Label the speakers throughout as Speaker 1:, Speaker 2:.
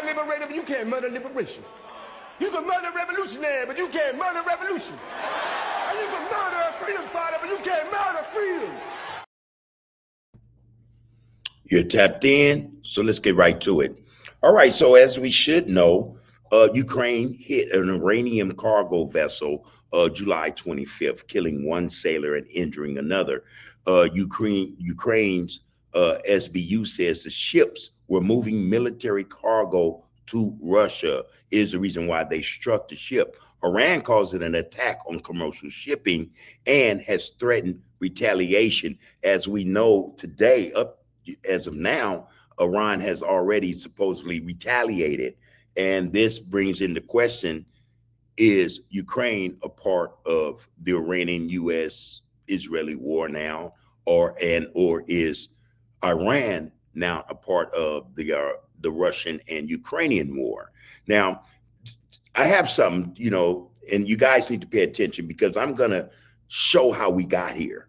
Speaker 1: liberator, but you can't murder liberation. You can murder revolutionary, but you can't murder revolution. And you can murder a freedom fighter, but you can't murder freedom.
Speaker 2: You're tapped in, so let's get right to it. All right, so as we should know, Ukraine hit an Iranian cargo vessel July 25th, killing one sailor and injuring another. Ukraine's SBU says the ships were moving military cargo to Russia is the reason why they struck the ship. Iran calls it an attack on commercial shipping and has threatened retaliation. As we know today, as of now, Iran has already supposedly retaliated. And this brings into question, is Ukraine a part of the Iranian U.S. Israeli war now, or is Iran now a part of the Russian and Ukrainian war? Now, I have something, and you guys need to pay attention because I'm going to show how we got here.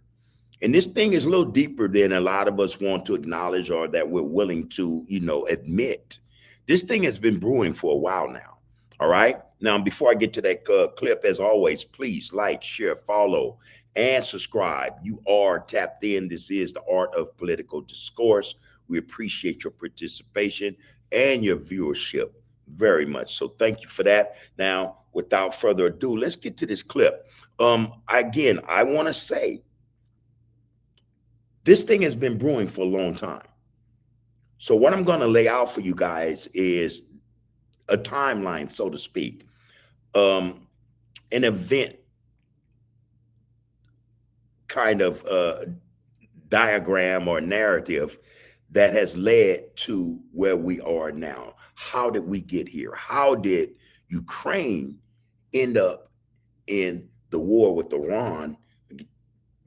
Speaker 2: And this thing is a little deeper than a lot of us want to acknowledge or that we're willing to, admit. This thing has been brewing for a while now. All right. Now, before I get to that clip, as always, please like, share, follow, and subscribe. You are tapped in. This is the Art of Political Discourse. We appreciate your participation and your viewership very much. So thank you for that. Now, without further ado, let's get to this clip. Again, I want to say this thing has been brewing for a long time. So what I'm going to lay out for you guys is a timeline, so to speak, an event kind of diagram or narrative that has led to where we are now. How did we get here? How did Ukraine end up in the war with Iran,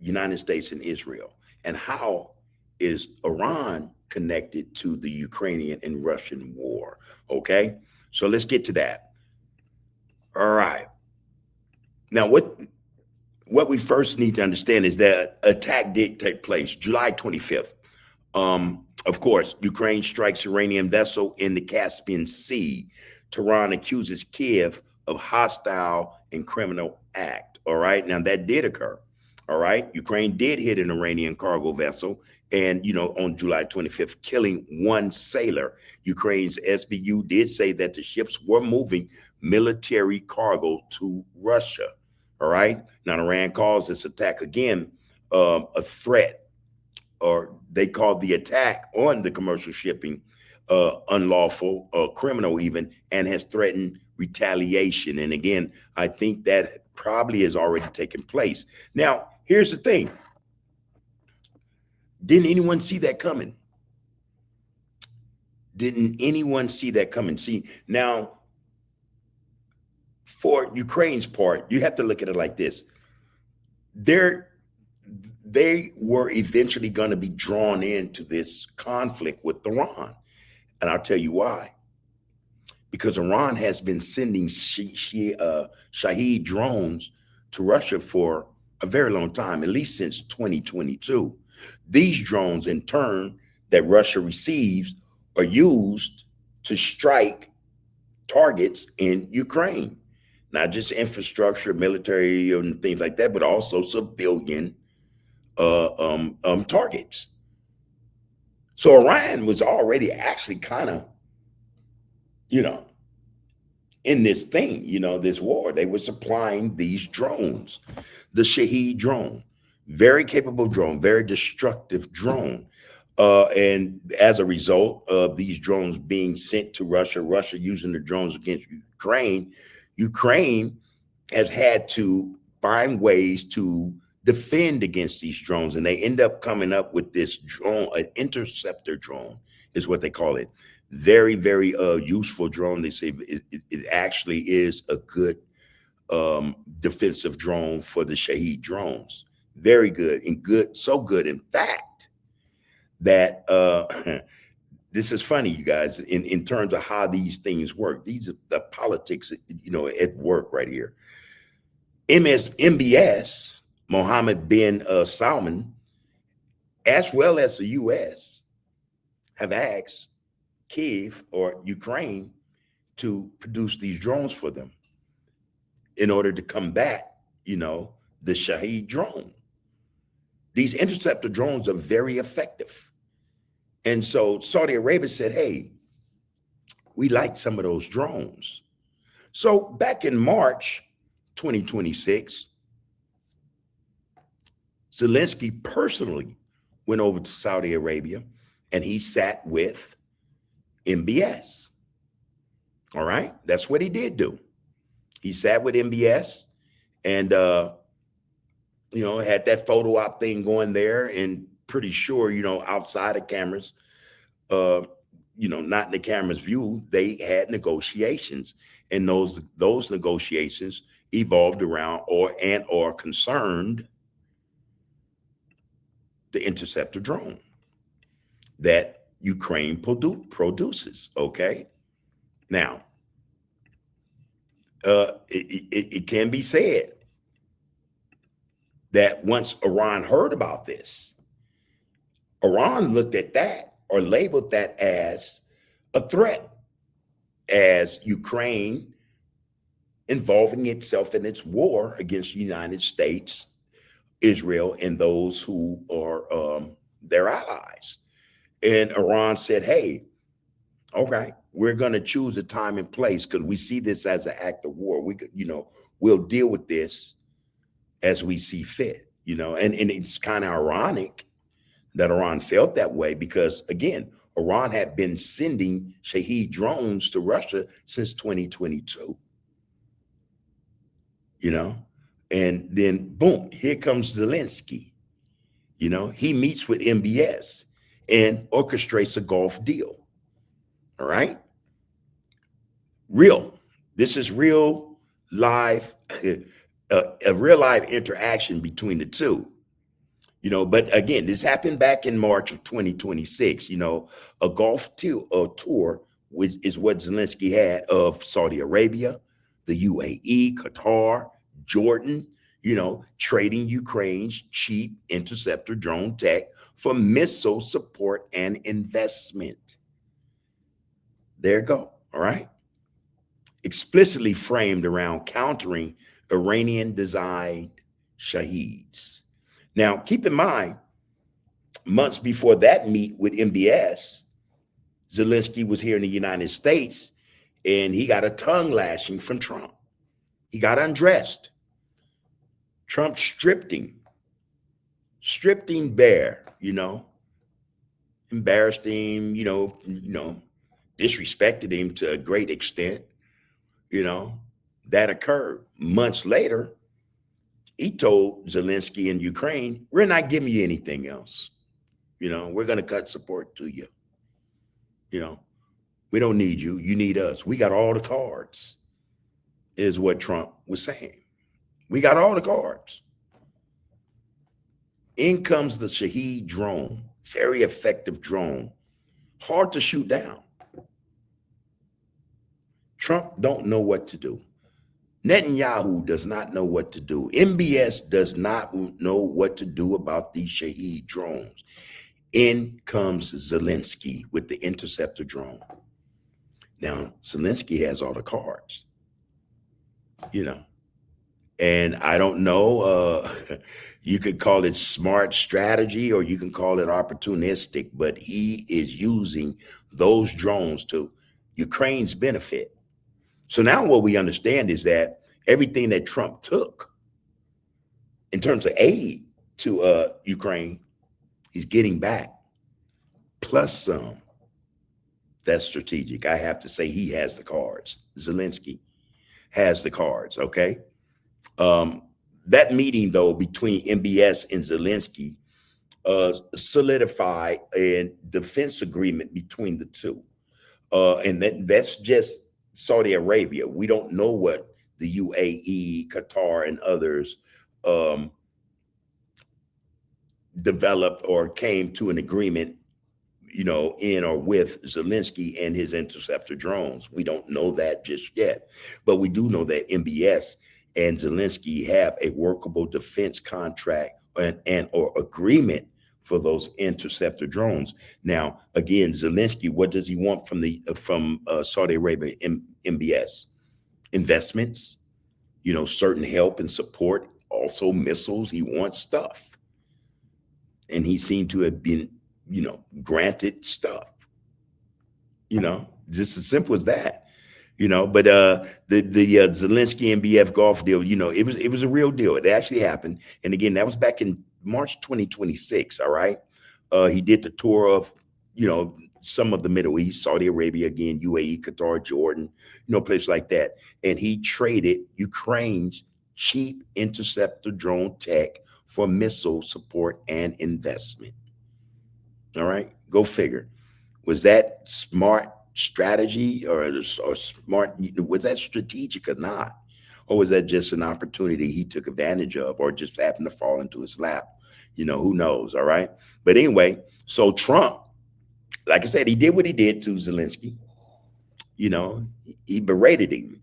Speaker 2: United States and Israel? And how is Iran connected to the Ukrainian and Russian war? Okay, so let's get to that. All right. Now, what we first need to understand is that attack did take place July 25th. Of course, Ukraine strikes Iranian vessel in the Caspian Sea. Tehran accuses Kiev of hostile and criminal act. All right. Now, that did occur. All right. Ukraine did hit an Iranian cargo vessel and, on July 25th, killing one sailor. Ukraine's SBU did say that the ships were moving military cargo to Russia. All right. Now, Iran calls this attack again a threat, or they called the attack on the commercial shipping unlawful, criminal even, and has threatened retaliation. And again, I think that probably has already taken place. Now, here's the thing. Didn't anyone see that coming? Didn't anyone see that coming? See, now, for Ukraine's part, you have to look at it like this. They were eventually going to be drawn into this conflict with Iran. And I'll tell you why. Because Iran has been sending Shahed drones to Russia for a very long time, at least since 2022. These drones, in turn, that Russia receives are used to strike targets in Ukraine. Not just infrastructure, military, and things like that, but also civilian targets. So Iran was already actually kind of, in this thing, this war. They were supplying these drones, the Shahed drone, very capable drone, very destructive drone. And as a result of these drones being sent to Russia, Russia using the drones against Ukraine, Ukraine has had to find ways to defend against these drones. And they end up coming up with this drone, an interceptor drone is what they call it. Very, very useful drone. They say it actually is a good defensive drone for the Shahed drones. Very good and good. So good, in fact, that this is funny, you guys, in terms of how these things work. These are the politics, at work right here. MBS, Mohammed bin Salman, as well as the U.S., have asked Kiev or Ukraine to produce these drones for them in order to combat, the Shahed drone. These interceptor drones are very effective. And so Saudi Arabia said, hey, we like some of those drones. So back in March 2026, Zelensky personally went over to Saudi Arabia and he sat with MBS. All right. That's what he did do. He sat with MBS and, had that photo op thing going there, and pretty sure, outside of cameras, not in the camera's view, they had negotiations, and those negotiations evolved around or concerned the interceptor drone that Ukraine produces. Okay. Now, it can be said that once Iran heard about this, Iran looked at that or labeled that as a threat, as Ukraine involving itself in its war against the United States, Israel, and those who are their allies. And Iran said, hey, all right, we're going to choose a time and place because we see this as an act of war. We could, we'll deal with this as we see fit, and it's kind of ironic that Iran felt that way because, again, Iran had been sending Shahed drones to Russia since 2022, and then boom, here comes Zelensky. He meets with MBS and orchestrates a Gulf deal. All right. This is real live, a real live interaction between the two. But again, this happened back in March of 2026, a Gulf tour, which is what Zelensky had of Saudi Arabia, the UAE, Qatar, Jordan, trading Ukraine's cheap interceptor drone tech for missile support and investment. There you go. All right. Explicitly framed around countering Iranian designed Shaheds. Now, keep in mind, months before that meet with MBS, Zelensky was here in the United States and he got a tongue lashing from Trump. He got undressed. Trump stripped him bare, embarrassed him, disrespected him to a great extent, that occurred. Months later, he told Zelensky in Ukraine, we're not giving you anything else. We're going to cut support to you. We don't need you. You need us. We got all the cards, is what Trump was saying. We got all the cards. In comes the Shahed drone, very effective drone, hard to shoot down. Trump don't know what to do. Netanyahu does not know what to do. MBS does not know what to do about these Shahed drones. In comes Zelensky with the interceptor drone. Now, Zelensky has all the cards, and I don't know, you could call it smart strategy or you can call it opportunistic, but he is using those drones to Ukraine's benefit. So now what we understand is that everything that Trump took in terms of aid to Ukraine, he's getting back, plus some. That's strategic. I have to say he has the cards. Zelensky has the cards, okay? That meeting, though, between MBS and Zelensky solidified a defense agreement between the two. And that's just Saudi Arabia. We don't know what the UAE, Qatar, and others developed or came to an agreement, in or with Zelensky and his interceptor drones. We don't know that just yet, but we do know that MBS and Zelensky have a workable defense contract and or agreement for those interceptor drones. Now, again, Zelensky, what does he want from the Saudi Arabia MBS? Investments, certain help and support, also missiles. He wants stuff. And he seemed to have been, granted stuff, just as simple as that. But the Zelensky MBF golf deal, it was a real deal. It actually happened. And again, that was back in March 2026. All right. He did the tour of, some of the Middle East, Saudi Arabia, again, UAE, Qatar, Jordan, places like that. And he traded Ukraine's cheap interceptor drone tech for missile support and investment. All right. Go figure. Was that smart strategy or smart? Was that strategic or not? Or was that just an opportunity he took advantage of or just happened to fall into his lap? Who knows? All right. But anyway, so Trump, like I said, he did what he did to Zelensky. He berated him,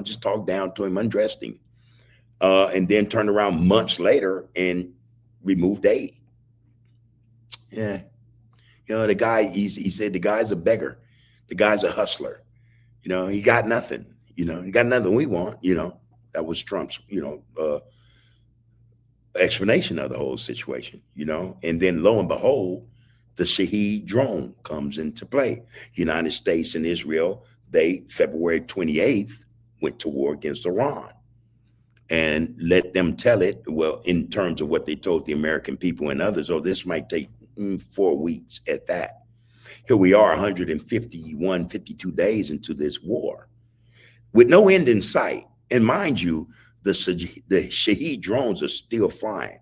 Speaker 2: just talked down to him, undressed him, and then turned around months later and removed aid. Yeah. The guy, he said the guy's a beggar. The guy's a hustler. He got nothing. He got nothing we want. That was Trump's, explanation of the whole situation, and then lo and behold, the Shahed drone comes into play. United States and Israel, they February 28th went to war against Iran and let them tell it, well, in terms of what they told the American people and others, this might take 4 weeks at that. Here we are 151, 52 days into this war with no end in sight. And mind you, the Shahed drones are still flying.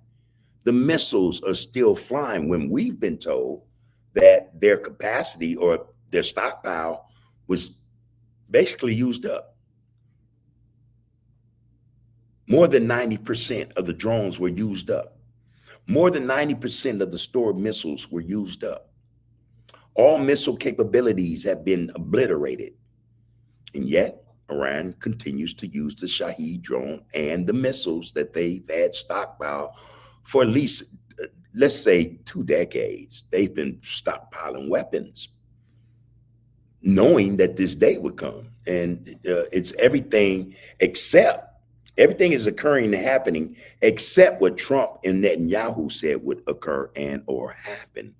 Speaker 2: The missiles are still flying when we've been told that their capacity or their stockpile was basically used up. More than 90% of the drones were used up. More than 90% of the stored missiles were used up. All missile capabilities have been obliterated. And yet, Iran continues to use the Shahed drone and the missiles that they've had stockpiled for at least, let's say, 2 decades. They've been stockpiling weapons, knowing that this day would come. And it's everything is occurring and happening except what Trump and Netanyahu said would occur and or happen.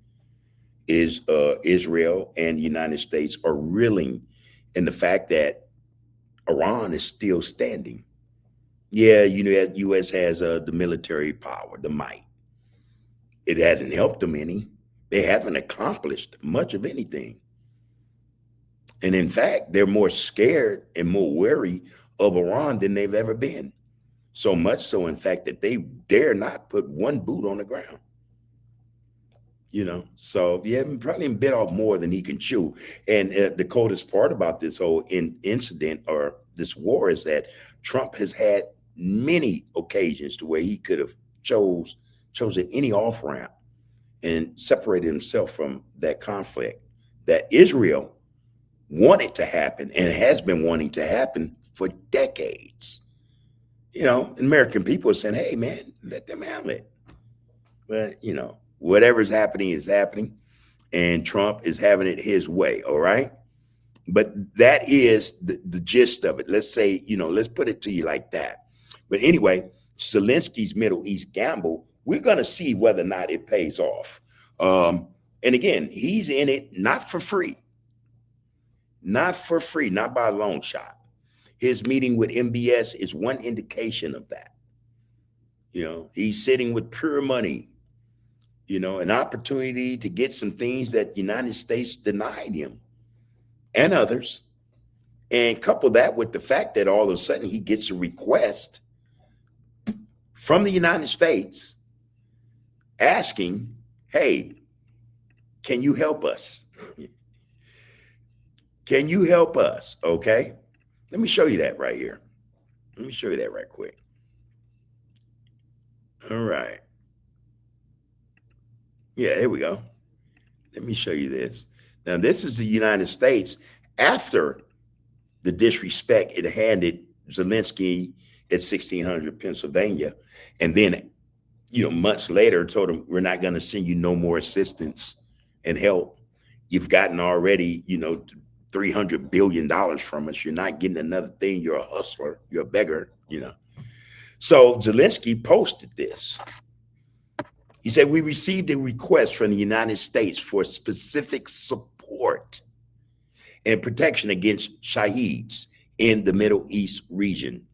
Speaker 2: Is Israel and the United States are reeling in the fact that Iran is still standing. Yeah, U.S. has the military power, the might. It hasn't helped them any. They haven't accomplished much of anything. And in fact, they're more scared and more wary of Iran than they've ever been. So much so, in fact, that they dare not put one boot on the ground. So you haven't probably bit off more than he can chew. And the coldest part about this whole incident or this war is that Trump has had many occasions to where he could have chosen any off ramp and separated himself from that conflict that Israel wanted to happen and has been wanting to happen for decades. American people are saying, hey, man, let them handle it. But, whatever's happening is happening, and Trump is having it his way. All right. But that is the gist of it. Let's say, let's put it to you like that. But anyway, Zelensky's Middle East gamble, we're going to see whether or not it pays off. And again, he's in it not for free, not by a long shot. His meeting with MBS is one indication of that. He's sitting with pure money, an opportunity to get some things that the United States denied him and others. And couple that with the fact that all of a sudden he gets a request from the United States asking, hey, can you help us? Can you help us? Okay. Let me show you that right here. Let me show you that right quick. All right. Yeah, here we go. Let me show you this. Now, this is the United States after the disrespect it handed Zelensky at 1600 Pennsylvania. And then, months later told him, we're not going to send you no more assistance and help. You've gotten already, $300 billion from us. You're not getting another thing. You're a hustler. You're a beggar, So Zelensky posted this. He said, we received a request from the United States for specific support and protection against shaheeds in the Middle East region.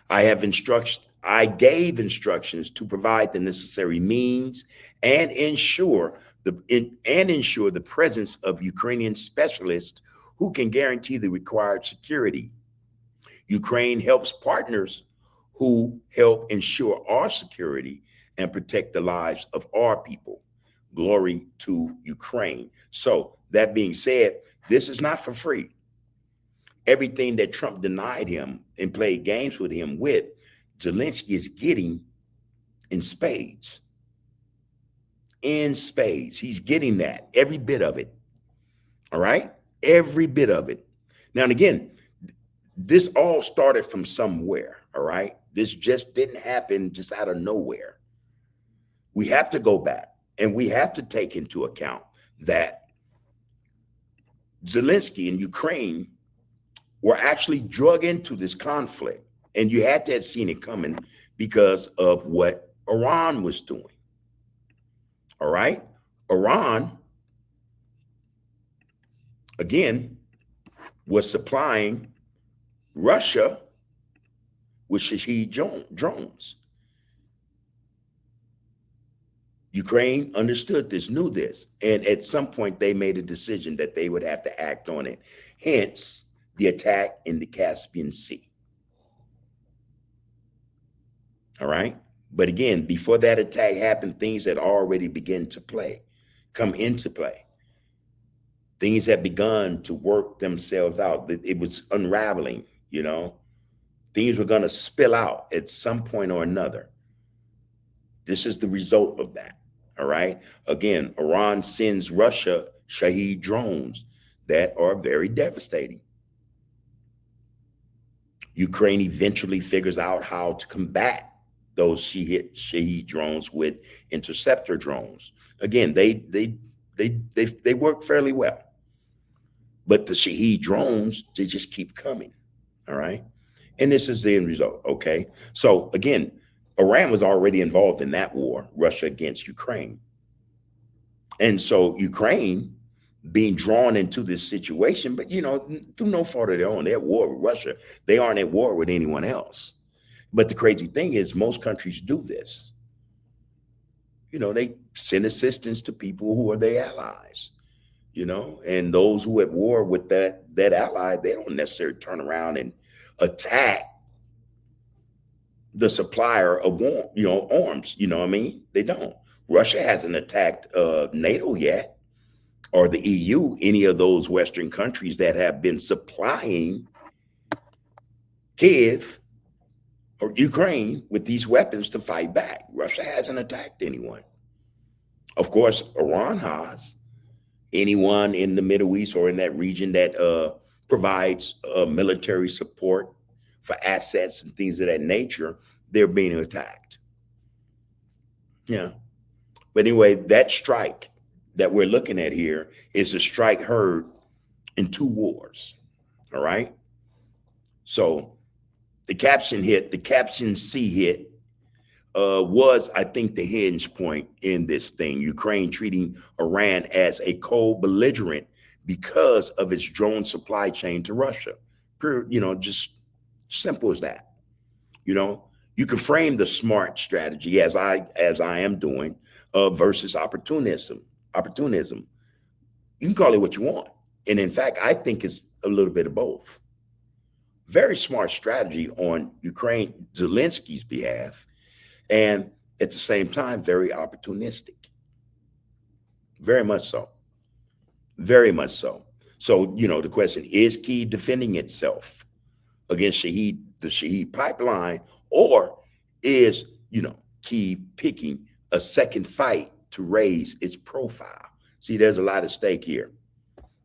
Speaker 2: I gave instructions to provide the necessary means and ensure the presence of Ukrainian specialists who can guarantee the required security. Ukraine helps partners who help ensure our security and protect the lives of our people. Glory to Ukraine. So that being said, this is not for free. Everything that Trump denied him and played games with him with, Zelensky is getting in spades. In spades. He's getting that, every bit of it. All right? Every bit of it. Now, and again, this all started from somewhere. All right? This just didn't happen just out of nowhere. We have to go back and we have to take into account that Zelensky and Ukraine were actually drug into this conflict. And you had to have seen it coming because of what Iran was doing. All right? Iran, again, was supplying Russia with Shaheed drones. Ukraine understood this, knew this, and at some point they made a decision that they would have to act on it. Hence, the attack in the Caspian Sea. All right? But again, before that attack happened, things had already begun to come into play. Things had begun to work themselves out. It was unraveling, Things were going to spill out at some point or another. This is the result of that. All right. Again, Iran sends Russia Shaheed drones that are very devastating. Ukraine eventually figures out how to combat those Shaheed drones with interceptor drones. Again, they work fairly well. But the Shaheed drones, they just keep coming. All right. And this is the end result. Okay. So again, Iran was already involved in that war, Russia against Ukraine. And so Ukraine being drawn into this situation, but through no fault of their own, they're at war with Russia. They aren't at war with anyone else. But the crazy thing is most countries do this. They send assistance to people who are their allies, and those who are at war with that ally, they don't necessarily turn around and attack the supplier of arms. They don't. Russia hasn't attacked NATO yet, or the EU, any of those Western countries that have been supplying Kiev or Ukraine with these weapons to fight back. Russia hasn't attacked anyone. Of course, Iran has. Anyone in the Middle East or in that region that provides military support for assets and things of that nature, they're being attacked. Yeah. But anyway, that strike that we're looking at here is a strike heard in 2 wars. All right. So the Caspian Sea hit was, I think, the hinge point in this thing. Ukraine treating Iran as a co-belligerent because of its drone supply chain to Russia. Just simple as that. You can frame the smart strategy as I am doing versus opportunism. You can call it what you want. And in fact, I think it's a little bit of both. Very smart strategy on Zelensky's behalf, and at the same time, very opportunistic. Very much so. Very much so. So, the question, is Kyiv defending itself against the Shaheed pipeline, or is, Kyiv picking a second fight to raise its profile? See, there's a lot at stake here.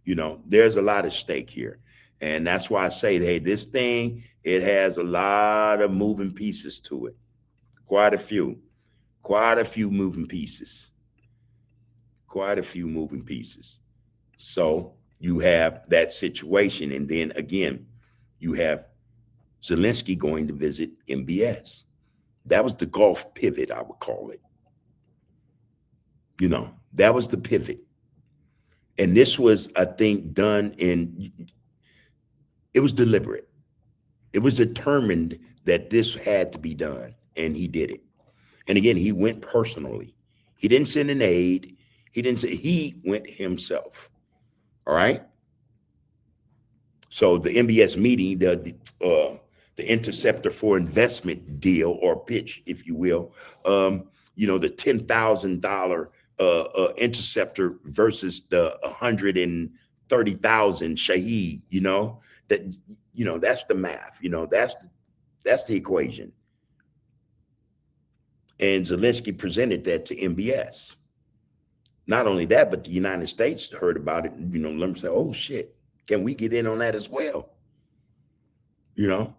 Speaker 2: There's a lot at stake here. And that's why I say, hey, this thing, it has a lot of moving pieces to it. Quite a few. Quite a few moving pieces. Quite a few moving pieces. So you have that situation. And then again, you have Zelensky going to visit MBS. That was the Gulf pivot, I would call it. You know, that was the pivot. And this was, I think, done it was deliberate. It was determined that this had to be done, and he did it. And again, he went personally. He didn't send an aide. He went himself. All right. So the MBS meeting, the interceptor for investment deal or pitch, if you will, you know, the $10,000 interceptor versus the 130,000 Shaheed, you know, that's the math, you know, that's the equation. And Zelensky presented that to MBS. Not only that, but the United States heard about it, you know, let me say, oh shit, can we get in on that as well? You know?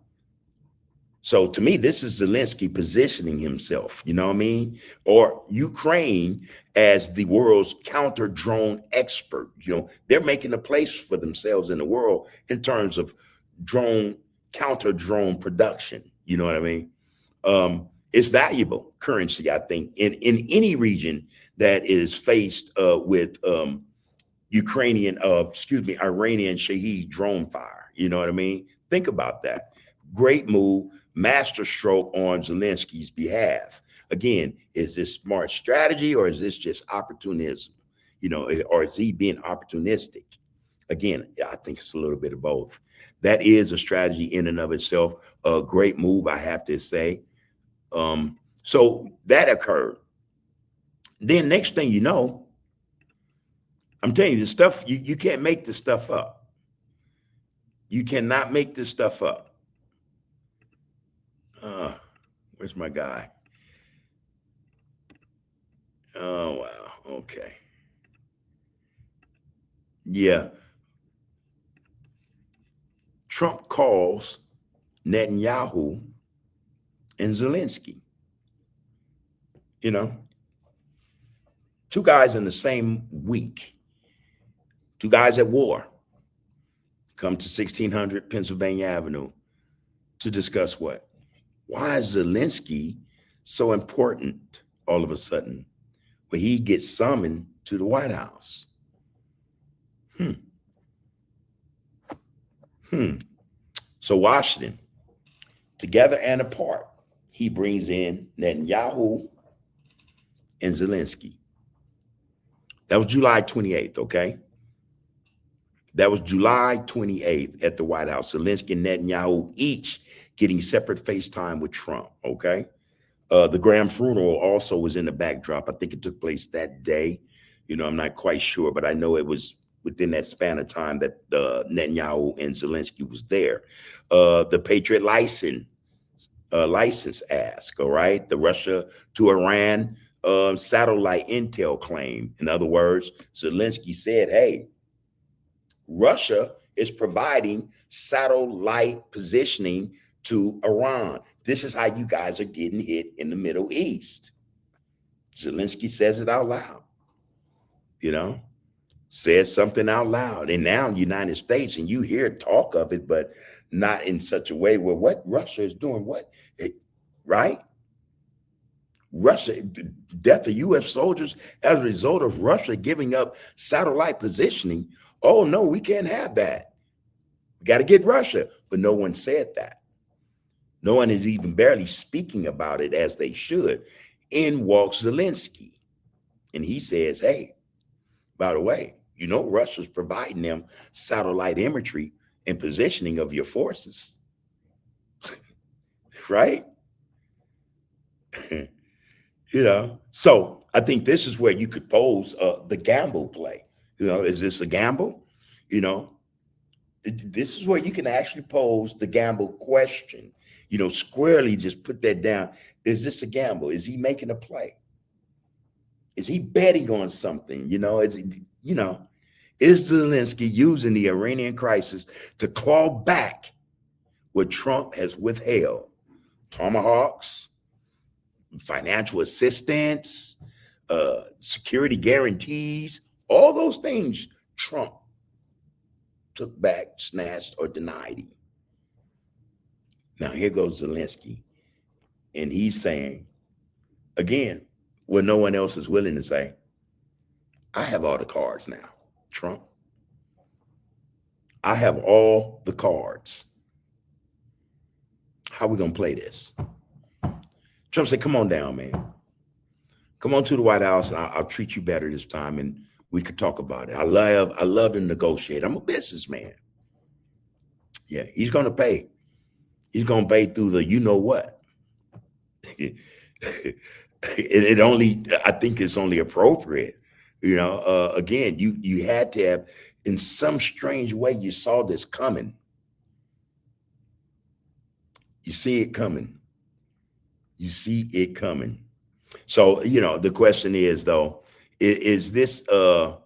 Speaker 2: So to me, this is Zelensky positioning himself, you know what I mean? Or Ukraine as the world's counter drone expert. You know, they're making a place for themselves in the world in terms of counter drone production. You know what I mean? It's valuable currency, I think, in any region that is faced with Iranian Shaheed drone fire. You know what I mean? Think about that. Great move, master stroke on Zelensky's behalf. Again, is this smart strategy or is this just opportunism? You know, or is he being opportunistic? Again, I think it's a little bit of both. That is a strategy in and of itself. A great move, I have to say. So that occurred. Then next thing you know, I'm telling you, this stuff, you can't make this stuff up. You cannot make this stuff up. Where's my guy? Oh, wow. Okay. Yeah. Trump calls Netanyahu and Zelensky. You know, two guys in the same week, two guys at war, come to 1600 Pennsylvania Avenue to discuss what? Why is Zelensky so important all of a sudden when he gets summoned to the White House? So Washington, together and apart, he brings in Netanyahu and Zelensky. That was July 28th, okay? That was July 28th at the White House. Zelensky and Netanyahu each getting separate FaceTime with Trump, okay? The Graham funeral also was in the backdrop. I think it took place that day. You know, I'm not quite sure, but I know it was within that span of time that Netanyahu and Zelensky was there. The Patriot license ask, all right? The Russia to Iran satellite intel claim. In other words, Zelensky said, hey, Russia is providing satellite positioning to Iran. This is how you guys are getting hit in the Middle East. Zelensky says it out loud, you know, says something out loud. And now the United States, and you hear talk of it, but not in such a way where what Russia is doing, right? Russia, death of U.S. soldiers as a result of Russia giving up satellite positioning. Oh, no, we can't have that. We got to get Russia. But no one said that. No one is even barely speaking about it as they should. In walks Zelensky. And he says, hey, by the way, you know, Russia's providing them satellite imagery and positioning of your forces. Right? You know, so I think this is where you could pose the gamble play. You know, is this a gamble? You know, this is where you can actually pose the gamble question. You know, squarely just put that down. Is this a gamble? Is he making a play? Is he betting on something? You know, is Zelensky using the Iranian crisis to claw back what Trump has withheld? Tomahawks, financial assistance, security guarantees, all those things Trump took back, snatched, or denied him. Now here goes Zelensky, and he's saying, again, what no one else is willing to say, I have all the cards now, Trump. I have all the cards. How we gonna play this? Trump said, come on down, man. Come on to the White House, and I'll treat you better this time, and we could talk about it. I love to negotiate. I'm a businessman. Yeah, he's gonna pay. He's gonna pay through the you know what. it only, I think it's only appropriate. You know, again, you had to have, in some strange way, you saw this coming. You see it coming. You see it coming. So, you know, the question is, though, is this, you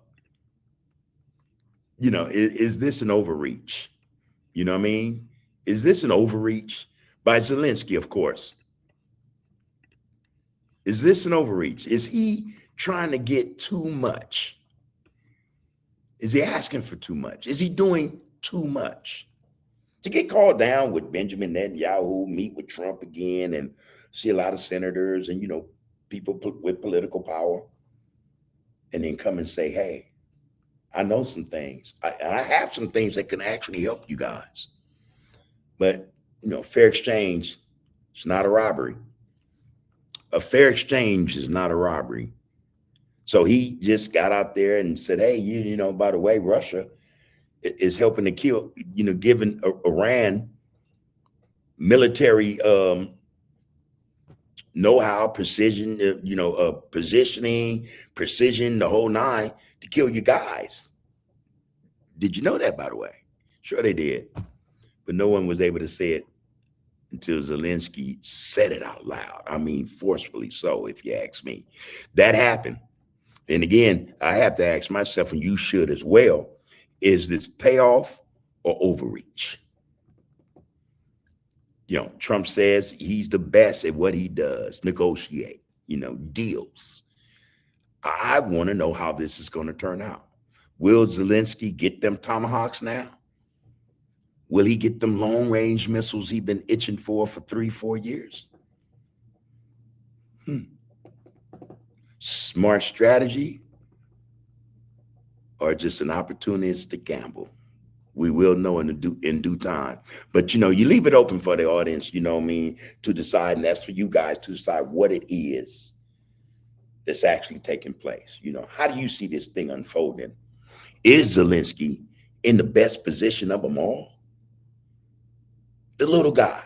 Speaker 2: know, is this an overreach? You know what I mean? Is this an overreach by Zelensky, of course? Is this an overreach? Is he trying to get too much? Is he asking for too much? Is he doing too much? To get called down with Benjamin Netanyahu, meet with Trump again, and see a lot of senators and, you know, people with political power, and then come and say, hey, I know some things. I have some things that can actually help you guys. But, you know, fair exchange is not a robbery. A fair exchange is not a robbery. So he just got out there and said, hey, you know, by the way, Russia is helping to kill, you know, giving Iran military know-how, precision, you know, positioning, precision, the whole nine to kill you guys. Did you know that, by the way? Sure they did. But no one was able to say it until Zelensky said it out loud. I mean, forcefully so, if you ask me. That happened. And again, I have to ask myself, and you should as well, is this payoff or overreach? You know, Trump says he's the best at what he does, negotiate, you know, deals. I want to know how this is going to turn out. Will Zelensky get them tomahawks now? Will he get them long-range missiles he's been itching for 3-4 years? Smart strategy or just an opportunistic gamble? We will know in due time. But, you know, you leave it open for the audience, you know what I mean, to decide. And that's for you guys to decide what it is that's actually taking place. You know, how do you see this thing unfolding? Is Zelensky in the best position of them all? The little guy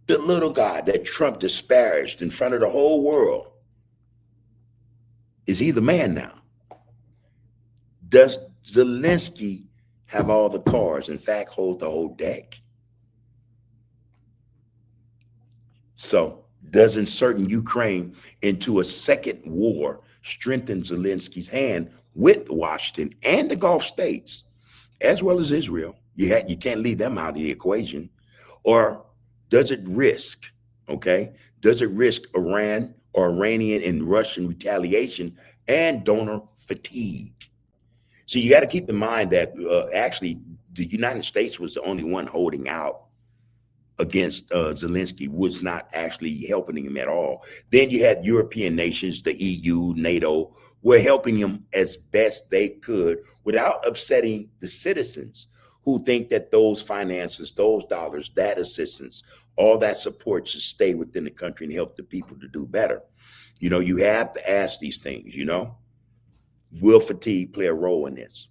Speaker 2: that Trump disparaged in front of the whole world, is he the man now? Does Zelensky have all the cards, in fact, hold the whole deck? So does inserting Ukraine into a second war strengthen Zelensky's hand with Washington and the Gulf states, as well as Israel? You can't leave them out of the equation. Or does it risk, okay? Does it risk Iran or Iranian and Russian retaliation and donor fatigue? So you got to keep in mind that actually the United States was the only one holding out against Zelensky, was not actually helping him at all. Then you had European nations, the EU, NATO, were helping him as best they could without upsetting the citizens who think that those finances, those dollars, that assistance, all that support should stay within the country and help the people to do better. You know, you have to ask these things, you know. Will fatigue play a role in this?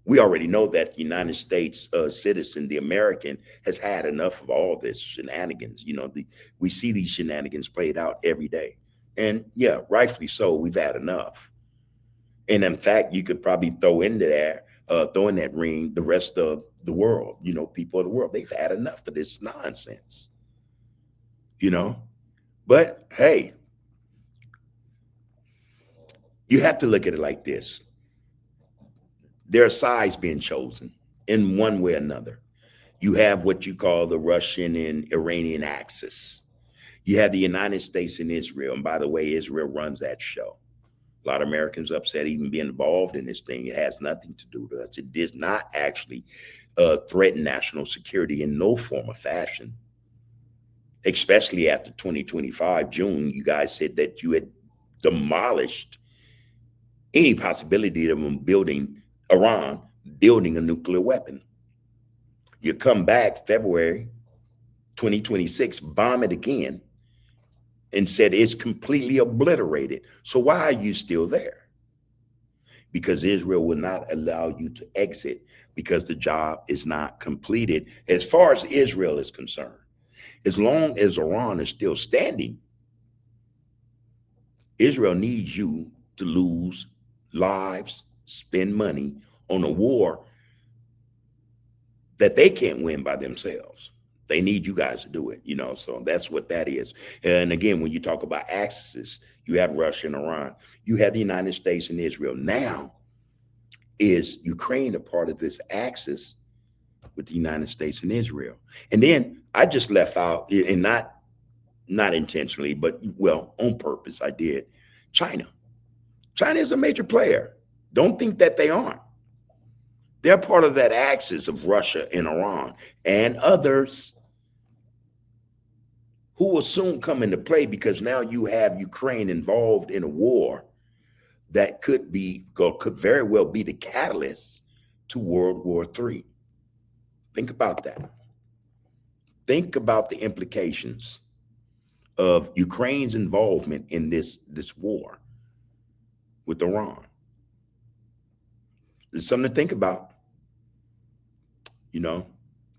Speaker 2: We already know that the United States citizen, the American, has had enough of all this shenanigans. You know, we see these shenanigans played out every day. And yeah, rightfully so, we've had enough. And in fact, you could probably throw in that ring the rest of the world, you know, people of the world. They've had enough of this nonsense, you know. But hey, you have to look at it like this. There are sides being chosen in one way or another. You have what you call the Russian and Iranian axis. You have the United States and Israel. And by the way, Israel runs that show. A lot of Americans upset even being involved in this thing. It has nothing to do with us. It does not actually threaten national security in no form or fashion, especially after 2025 June. You guys said that you had demolished any possibility of Iran building a nuclear weapon. You come back February 2026, bomb it again, and said it's completely obliterated. So why are you still there? Because Israel will not allow you to exit because the job is not completed as far as Israel is concerned. As long as Iran is still standing, Israel needs you to lose lives, spend money on a war that they can't win by themselves. They need you guys to do it, so that's what that is. And again, when you talk about axes, you have Russia and Iran, you have the United States and Israel. Now is Ukraine a part of this axis with the United States and Israel? And then I just left out, and not intentionally, but well, on purpose, I did, China. China is a major player. Don't think that they aren't. They're part of that axis of Russia and Iran and others who will soon come into play, because now you have Ukraine involved in a war that could very well be the catalyst to World War III. Think about that. Think about the implications of Ukraine's involvement in this war with Iran. It's something to think about,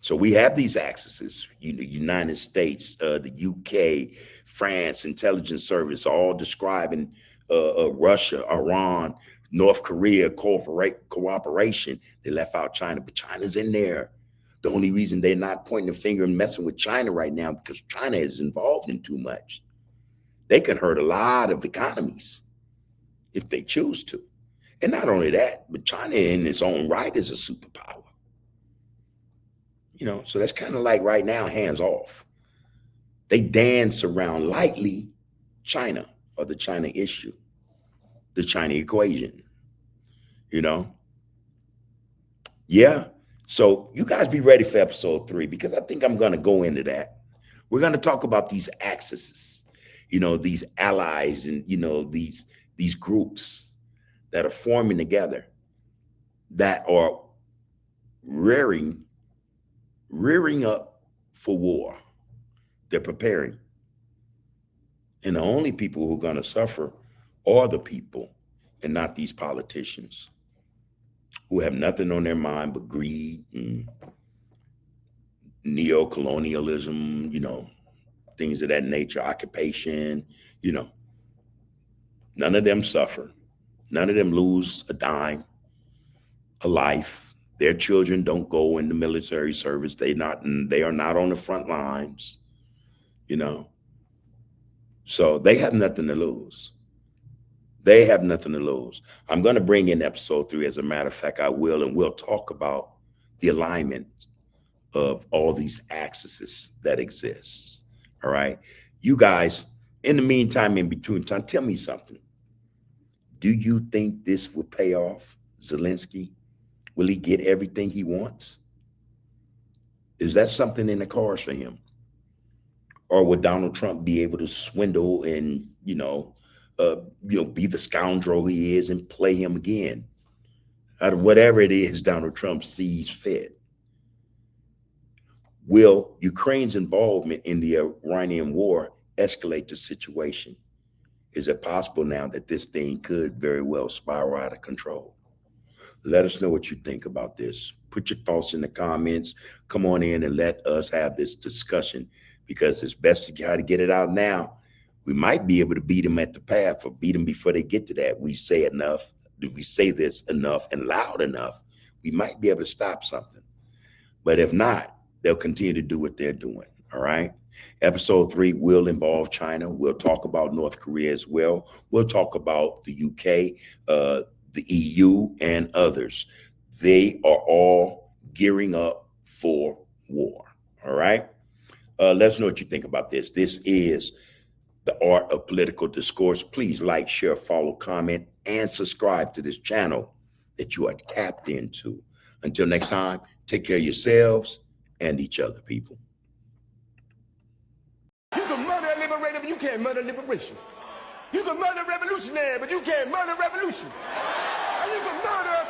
Speaker 2: So we have these axes, United States, the UK, France, intelligence service, all describing Russia, Iran, North Korea cooperation. They left out China, but China's in there. The only reason they're not pointing a finger and messing with China right now because China is involved in too much. They can hurt a lot of economies if they choose to. And not only that, but China in its own right is a superpower. So that's kind of like right now, hands off. They dance around lightly China or the China issue, the China equation, Yeah. So you guys be ready for episode 3, because I think I'm going to go into that. We're going to talk about these axes, these allies and, these groups that are forming together that are rearing up for war. They're preparing. And the only people who are going to suffer are the people and not these politicians who have nothing on their mind but greed and neo-colonialism, things of that nature, occupation, None of them suffer. None of them lose a dime, a life. Their children don't go in the military service. They are not on the front lines, So they have nothing to lose. They have nothing to lose. I'm going to bring in episode 3. As a matter of fact, I will, and we'll talk about the alignment of all these axes that exist. All right. You guys, in the meantime, in between time, tell me something. Do you think this will pay off, Zelensky? Will he get everything he wants? Is that something in the cards for him? Or would Donald Trump be able to swindle and, be the scoundrel he is and play him again? Out of whatever it is Donald Trump sees fit. Will Ukraine's involvement in the Iranian war escalate the situation? Is it possible now that this thing could very well spiral out of control? Let us know what you think about this. Put your thoughts in the comments. Come on in and let us have this discussion, because it's best to try to get it out now. We might be able to beat them at the path, or beat them before they get to that. We say enough. If we say this enough and loud enough, we might be able to stop something. But if not, they'll continue to do what they're doing. All right. Episode 3 will involve China. We'll talk about North Korea as well. We'll talk about the UK, the EU, and others. They are all gearing up for war. All right. Let us know what you think about this. This is The Art of Political Discourse. Please like, share, follow, comment, and subscribe to this channel that you are tapped into. Until next time, take care of yourselves and each other, people.
Speaker 1: You can murder a liberator, but you can't murder liberation. You can murder a revolutionary, but you can't murder revolution. And you can murder a